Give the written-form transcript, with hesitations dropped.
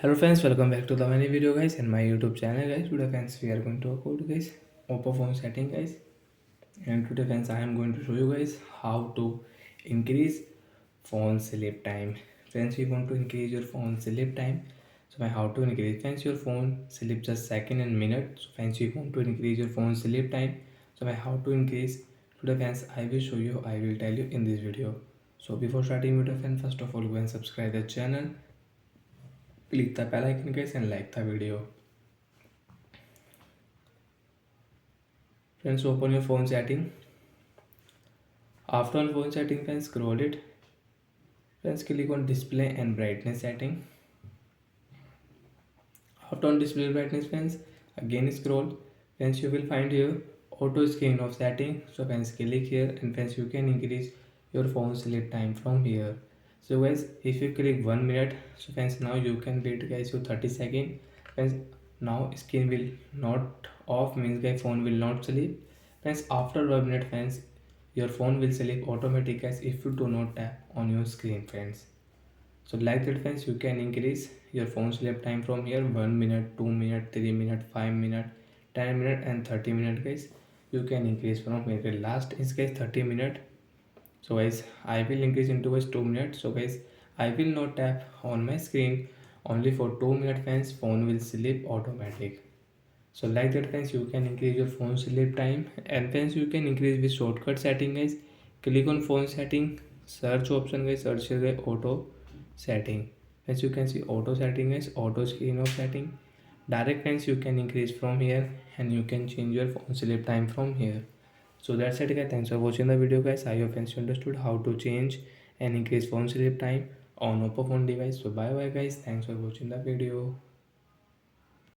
Hello friends, welcome back to the many video guys and my YouTube channel guys. Today friends we are going to talk about guys oppo phone setting guys, and today friends I am going to show you guys how to increase phone sleep time. Friends, we want to increase your phone sleep time. So by how to increase friends your phone sleep just second and minute. So friends, we want to increase your phone sleep time. So by how to increase today friends I will show you, I will tell you in this video. So before starting video friends, first of all go and subscribe the channel, click the bell icon guys and like the video. Friends, open your phone setting. After on phone setting friends, scroll it. Friends, click on display and brightness setting. After on display brightness friends, again scroll. Friends, you will find here auto screen off setting. So friends, click here and friends you can increase your phone sleep time from here. So guys, if you click 1 minute, so friends now you can wait guys your 30 seconds. Friends, now screen will not off, means guys phone will not sleep. Friends, after 1 minute friends, your phone will sleep automatic guys if you do not tap on your screen friends. So like that friends, you can increase your phone sleep time from here 1 minute, 2 minute, 3 minute, 5 minute, 10 minute and 30 minute guys. You can increase from here. Last is guys 30 minute. So guys, I will increase into guys 2 minutes. So guys, I will not tap on my screen only for 2 minute friends. Phone will sleep automatic. So like that friends, you can increase your phone sleep time, and friends you can increase with shortcut setting guys. Click on phone setting, search option guys, search here auto setting. As you can see auto setting is auto screen of setting. Direct friends you can increase from here and you can change your phone sleep time from here. So that's it guys, thanks for watching the video guys. I hope friends you understood how to change and increase phone sleep time on oppo phone device. So bye bye guys, thanks for watching the video.